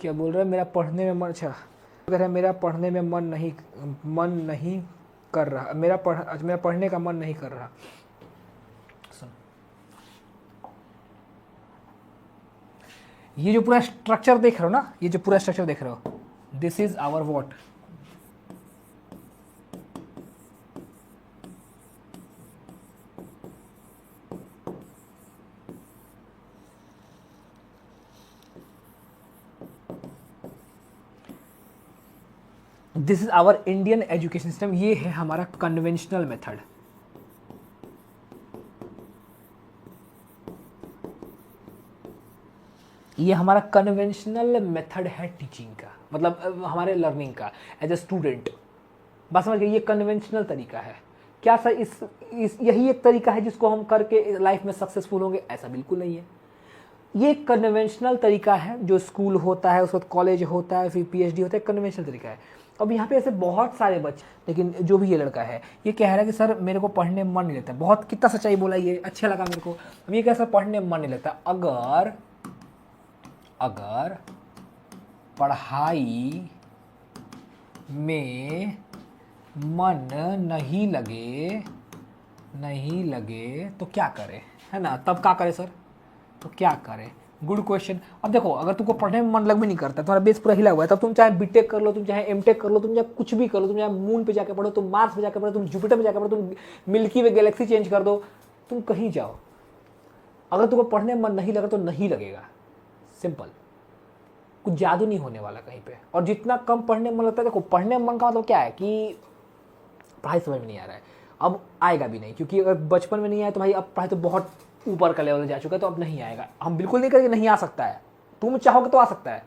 क्या बोल रहा है? मेरा पढ़ने में मन, अच्छा अगर है मेरा पढ़ने में मन नहीं कर रहा, मेरा पढ़ने का मन नहीं कर रहा। सुन, ये जो पूरा स्ट्रक्चर देख रहे हो ना, ये जो पूरा स्ट्रक्चर देख रहे हो, this is our what, this is our Indian education system. ये है हमारा कन्वेंशनल मेथड। ये हमारा कन्वेंशनल मेथड है टीचिंग का, मतलब हमारे लर्निंग का एज ए स्टूडेंट। बस समझ गए, ये कन्वेंशनल तरीका है। क्या सर इस यही एक तरीका है जिसको हम करके लाइफ में सक्सेसफुल होंगे? ऐसा बिल्कुल नहीं है। ये कन्वेंशनल तरीका है, जो स्कूल होता है, उसके बाद कॉलेज होता है, फिर पीएचडी होता है, कन्वेंशनल तरीका है। अब यहाँ पे ऐसे बहुत सारे बच्चे, लेकिन जो भी ये लड़का है ये कह रहा है कि सर मेरे को पढ़ने में मन नहीं लगता। बहुत कितना सच्चाई बोला, ये अच्छा लगा मेरे को। अब ये कह सर पढ़ने में मन नहीं लगता। अगर पढ़ाई में मन नहीं लगे तो क्या करे, है ना? तब क्या करे सर? तो क्या करे? Good question. अब देखो, अगर तुमको पढ़ने में मन लग भी नहीं करता, तुम्हारा बेस पूरा हिला हुआ है, तब तुम चाहे बीटेक कर लो, तुम चाहे एमटेक कर लो, तुम चाहे कुछ भी कर लो, तुम चाहे मून पे जाकर पढ़ो, तुम मार्स पे जाकर पढ़ो, तुम जुपिटर पे जाकर पढ़ो, तुम मिल्की वे गैलेक्सी चेंज कर दो, तुम कहीं जाओ, अगर तुमको पढ़ने में मन नहीं लगा तो नहीं लगेगा। सिंपल, कुछ जादू नहीं होने वाला कहीं पे। और जितना कम पढ़ने में मन लगता है, देखो पढ़ने में मन का मतलब क्या है कि पढ़ाई समझ में नहीं आ रहा है, अब आएगा भी नहीं, क्योंकि अगर बचपन में नहीं आया तो भाई अब पढ़ाई तो बहुत ऊपर का लेवल जा चुका है, तो अब नहीं आएगा। हम बिल्कुल नहीं करेंगे नहीं आ सकता है, तुम चाहोगे तो आ सकता है,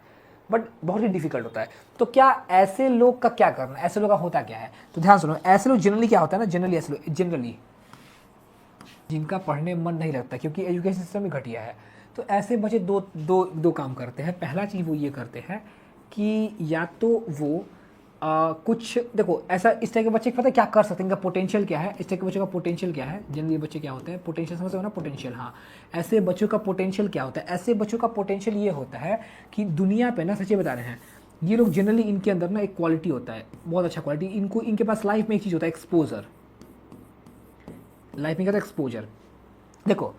बट बहुत ही डिफिकल्ट होता है। तो क्या ऐसे लोग का क्या करना, ऐसे लोग का होता क्या है? तो ध्यान सुनो, ऐसे लोग जनरली क्या होता है ना, जनरली ऐसे लोग जनरली जिनका पढ़ने में मन नहीं लगता क्योंकि एजुकेशन सिस्टम ही घटिया है, तो ऐसे बच्चे दो काम करते हैं। पहला चीज़ वो ये करते हैं कि या तो वो कुछ, देखो ऐसा इस तरह के बच्चे पता है क्या कर सकते हैं, इनका पोटेंशियल क्या है, इस तरह के बच्चों का पोटेंशियल क्या है। जनरली बच्चे क्या होते हैं, पोटेंशियल समझते हो ना, पोटेंशियल। हाँ, ऐसे बच्चों का पोटेंशियल क्या होता है? ऐसे बच्चों का पोटेंशियल ये होता है कि दुनिया पे ना, सच्ची बता रहे हैं, ये लोग जनरली इनके अंदर ना एक क्वालिटी होता है, बहुत अच्छा क्वालिटी, इनको इनके पास लाइफ में एक चीज़ होता है, एक्सपोजर। लाइफ में क्या होता है? एक्सपोजर। देखो,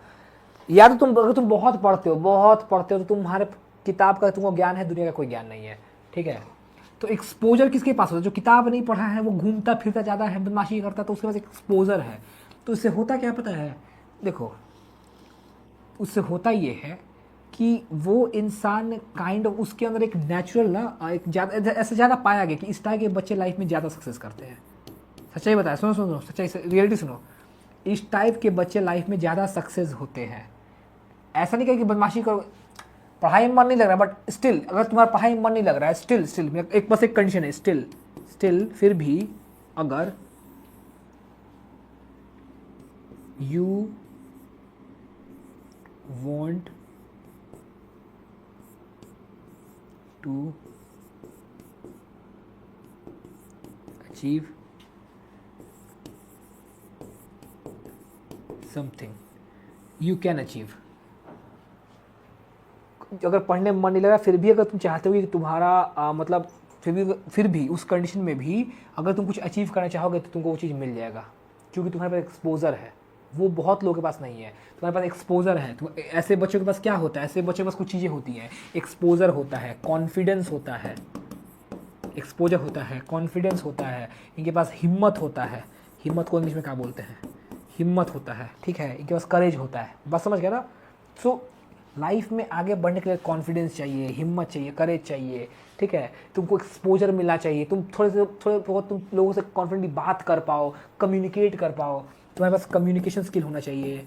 या तो तुम अगर तुम बहुत पढ़ते हो तो तुम्हारे किताब का तुमको ज्ञान है, दुनिया का कोई ज्ञान नहीं है, ठीक है? तो एक्सपोजर किसके पास होता है? जो किताब नहीं पढ़ा है, वो घूमता फिरता ज़्यादा है, बदमाशी करता, तो उसके पास एक्सपोजर है। तो इससे होता क्या पता है? देखो, उससे होता ये है कि वो इंसान काइंड ऑफ, उसके अंदर एक नेचुरल ना, एक ज़्यादा ऐसे ज़्यादा पाया गया कि इस टाइप के बच्चे लाइफ में ज़्यादा सक्सेस करते हैं। सच्चाई बताया, सुनो सच्चाई से रियलिटी सुनो, इस टाइप के बच्चे लाइफ में ज़्यादा सक्सेस होते हैं। ऐसा नहीं कहे कि बदमाशी करो, पढ़ाई में मन नहीं लग रहा, बट स्टिल अगर तुम्हारा पढ़ाई में मन नहीं लग रहा है, स्टिल एक बस एक कंडीशन है, स्टिल फिर भी अगर you want to achieve something you can achieve. अगर पढ़ने में मन नहीं लगा, फिर भी अगर तुम चाहते हो कि तुम्हारा मतलब फिर भी उस कंडीशन में भी अगर तुम कुछ अचीव करना चाहोगे तो तुमको वो चीज़ मिल जाएगा, क्योंकि तुम्हारे पास एक्सपोजर है। वो बहुत लोगों के पास नहीं है, तुम्हारे पास एक्सपोजर है। तुम ऐसे बच्चों के पास क्या होता है? ऐसे बच्चों के पास कुछ चीज़ें होती हैं, एक्सपोजर होता है, कॉन्फिडेंस होता है, एक्सपोजर होता है, कॉन्फिडेंस होता है, इनके पास हिम्मत होता है। हिम्मत को इंग्लिश में क्या बोलते हैं? हिम्मत होता है, ठीक है? इनके पास करेज होता है। बस समझ गया ना? सो लाइफ में आगे बढ़ने के लिए कॉन्फिडेंस चाहिए, हिम्मत चाहिए, करेज चाहिए, ठीक है? तुमको एक्सपोजर मिलना चाहिए, तुम थोड़े बहुत तुम लोगों से कॉन्फिडेंटली बात कर पाओ, कम्युनिकेट कर पाओ, तुम्हारे पास कम्युनिकेशन स्किल होना चाहिए।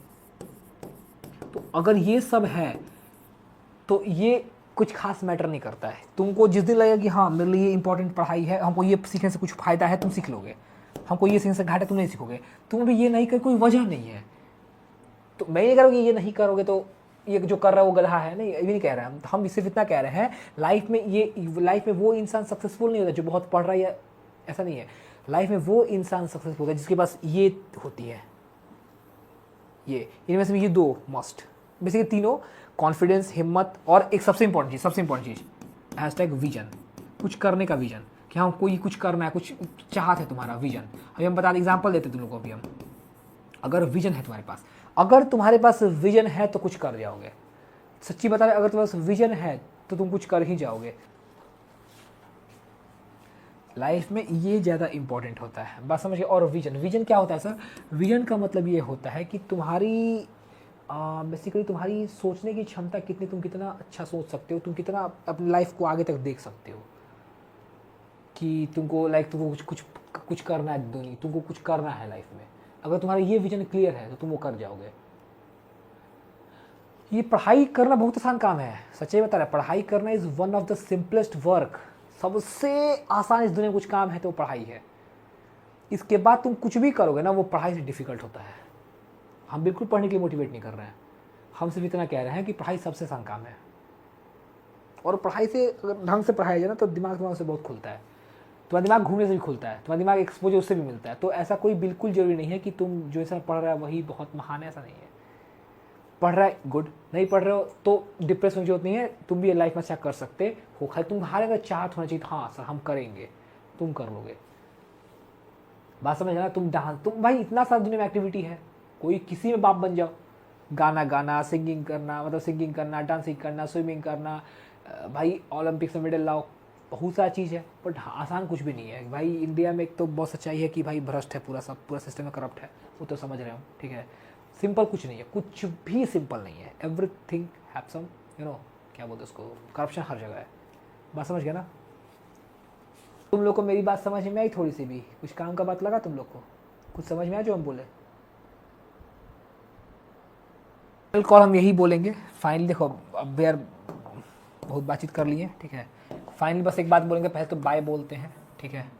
तो अगर ये सब है तो ये कुछ खास मैटर नहीं करता है। तुमको जिस दिन लगेगा कि हाँ मेरे लिए ये इंपॉर्टेंट पढ़ाई है, हमको ये सीखने से कुछ फ़ायदा है, तुम सीख लोगे। हमको ये सीखने से घाटा, तुम नहीं सीखोगे। तुम भी ये नहीं कर, कोई वजह नहीं है। तो मैं ये करूँगी, ये नहीं करोगे तो ये जो कर रहा है वो गधा है, नहीं, ये नहीं कह रहे हैं हम सिर्फ इतना कह रहे हैं, लाइफ में वो इंसान सक्सेसफुल नहीं होता जो बहुत पढ़ रहा है, ऐसा नहीं है। लाइफ में वो इंसान सक्सेसफुल होता है जिसके पास ये होती है, ये इनमें से ये दो मस्ट, बेसिकली तीनों, कॉन्फिडेंस, हिम्मत और एक सबसे इंपॉर्टेंट चीज़ हैशटैग विजन, कुछ करने का विजन, कि हाँ कोई कुछ करना है, कुछ चाहत है तुम्हारा विजन। अभी हम बता दें, एग्जाम्पल देते तुम लोगों को। अभी हम, अगर विजन है तुम्हारे पास, अगर तुम्हारे पास विजन है तो कुछ कर जाओगे। सच्ची बता रहे, अगर तुम्हारे पास विजन है तो तुम कुछ कर ही जाओगे। लाइफ में ये ज़्यादा इंपॉर्टेंट होता है, बात समझिए। और विजन, विजन क्या होता है सर? विजन का मतलब ये होता है कि तुम्हारी बेसिकली तुम्हारी सोचने की क्षमता कितनी, तुम कितना अच्छा सोच सकते हो, तुम कितना अपनी लाइफ को आगे तक देख सकते हो, कि तुमको लाइक तुमको कुछ करना है दुनिया, तुमको कुछ करना है लाइफ में। अगर तुम्हारा ये विजन क्लियर है तो तुम वो कर जाओगे। ये पढ़ाई करना बहुत आसान काम है, सच्चाई बता रहा है। पढ़ाई करना is one of the simplest work. सबसे आसान इस दुनिया में कुछ काम है तो वो पढ़ाई है। इसके बाद तुम कुछ भी करोगे ना, वो पढ़ाई से डिफ़िकल्ट होता है। हम बिल्कुल पढ़ने के लिए मोटिवेट नहीं कर रहे हैं, हम सिर्फ इतना कह रहे हैं कि पढ़ाई सबसे आसान काम है। और पढ़ाई से अगर ढंग से पढ़ाया जाए ना तो दिमाग से बहुत खुलता है। तुम्हारा दिमाग घूमने से भी खुलता है, तुम्हारा दिमाग एक्सपोजर उससे भी मिलता है। तो ऐसा कोई बिल्कुल ज़रूरी नहीं है कि तुम जो ऐसा पढ़ रहा है वही बहुत महान है, ऐसा नहीं है। पढ़ रहा है गुड, नहीं पढ़ रहे हो तो डिप्रेस होने की जरूरत नहीं है, तुम भी लाइफ में अच्छा कर सकते हो। खाली तुम्हारे अगर चाहत होना चाहिए, हाँ सर हम करेंगे, तुम कर लोगे। बात समझ ना? तुम डांस, तुम भाई इतना सारा दुनिया में एक्टिविटी है, कोई किसी में बाप बन जाओ। गाना गाना, सिंगिंग करना, मतलब सिंगिंग करना, डांसिंग करना, स्विमिंग करना, भाई ओलंपिक्स में मेडल लाओ, बहुत सारा चीज़ है। बट आसान कुछ भी नहीं है भाई। इंडिया में एक तो बहुत सच्चाई है कि भाई भ्रष्ट है पूरा, सब पूरा सिस्टम में करप्ट है, वो तो समझ रहे हो, ठीक है। सिंपल कुछ नहीं है, कुछ भी सिंपल नहीं है। एवरीथिंग हैव सम, क्या बोलते उसको, करप्शन हर जगह है। बात समझ गया ना? तुम लोग को मेरी बात समझ में आई? थोड़ी सी भी कुछ काम का बात लगा तुम लोग को? कुछ समझ में आया जो हम बोले? कल कॉल हम यही बोलेंगे फाइनली। देखो अब यार बहुत बातचीत कर लिए, ठीक है। फाइनली बस एक बात बोलेंगे, पहले तो बाय बोलते हैं, ठीक है।